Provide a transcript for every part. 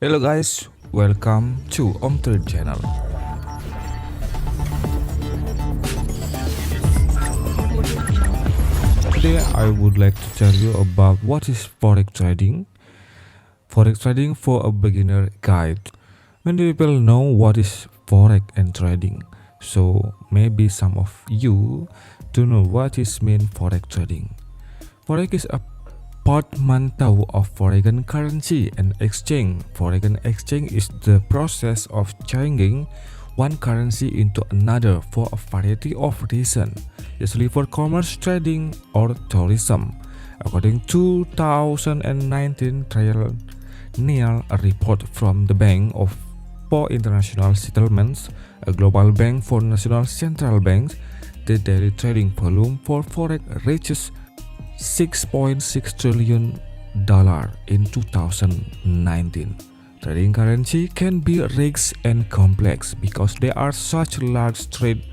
Hello guys, welcome to Trade channel. Today I would like to tell you about what is Forex trading. Forex trading for a beginner guide. Many people know what is Forex and trading, so maybe some of you don't know what is mean Forex trading. Forex is a portmanteau of foreign currency and exchange. Foreign exchange is the process of changing one currency into another for a variety of reasons, usually for commerce, trading, or tourism. According to 2019 triennial report from the Bank for International Settlements, a global bank for national central banks, the daily trading volume for Forex reaches $6.6 trillion in 2019. Trading currency can be risky and complex because there are such large trade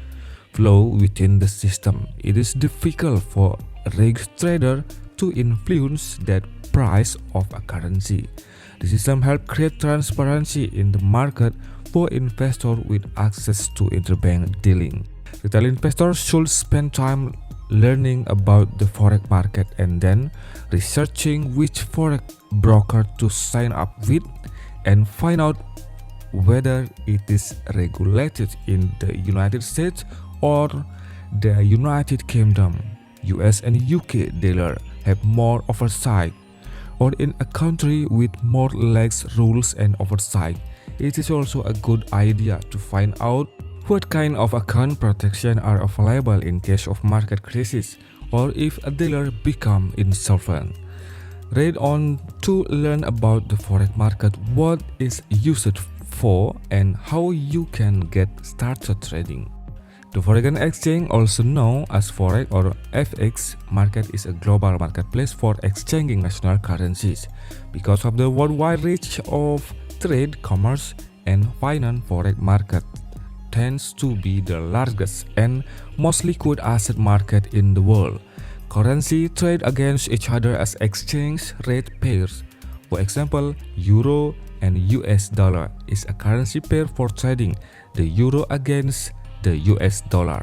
flow within the system. It is difficult for a risk trader to influence that price of a currency. The system helps create transparency in the market for investors with access to interbank dealing. Retail investors should spend time learning about the Forex market and then researching which Forex broker to sign up with and find out whether it is regulated in the United States or the United Kingdom. US and UK dealers have more oversight, or in a country with more lax rules and oversight. It is also a good idea to find out what kind of account protection are available in case of market crisis or if a dealer becomes insolvent. Read on to learn about the Forex market, what is used for, and how you can get started trading. The foreign exchange, also known as Forex or FX market, is a global marketplace for exchanging national currencies. Because of the worldwide reach of trade, commerce, and finance, Forex market tends to be the largest and most liquid asset market in the world. Currency trade against each other as exchange rate pairs. For example, Euro and US dollar is a currency pair for trading the Euro against the US dollar.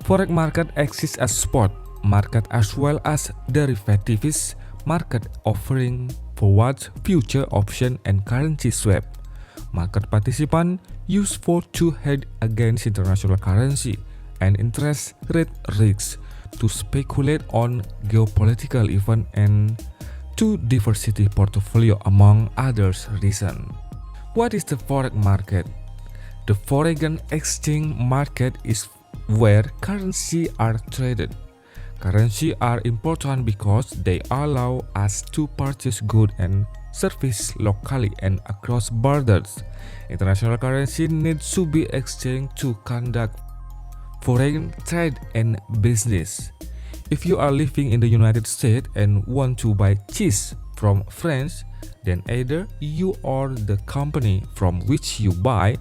Forex market exists as spot market as well as derivatives market offering forward, future option, and currency swap. Market participants use for to hedge against international currency and interest rate risks, to speculate on geopolitical events, and to diversify portfolio among others reasons. What is the Forex market? The foreign exchange market is where currency are traded. Currency are important because they allow us to purchase goods and services locally and across borders. International currency needs to be exchanged to conduct foreign trade and business. If you are living in the United States and want to buy cheese from France, then either you or the company from which you buy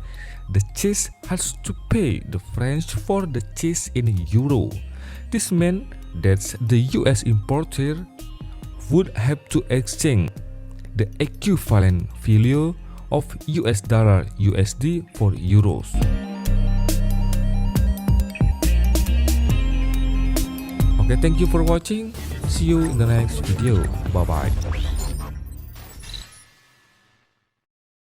the cheese has to pay the French for the cheese in euro. This means that the US importer would have to exchange the equivalent value of US dollar USD for euros. Okay, thank you for watching. See you in the next video. Bye bye.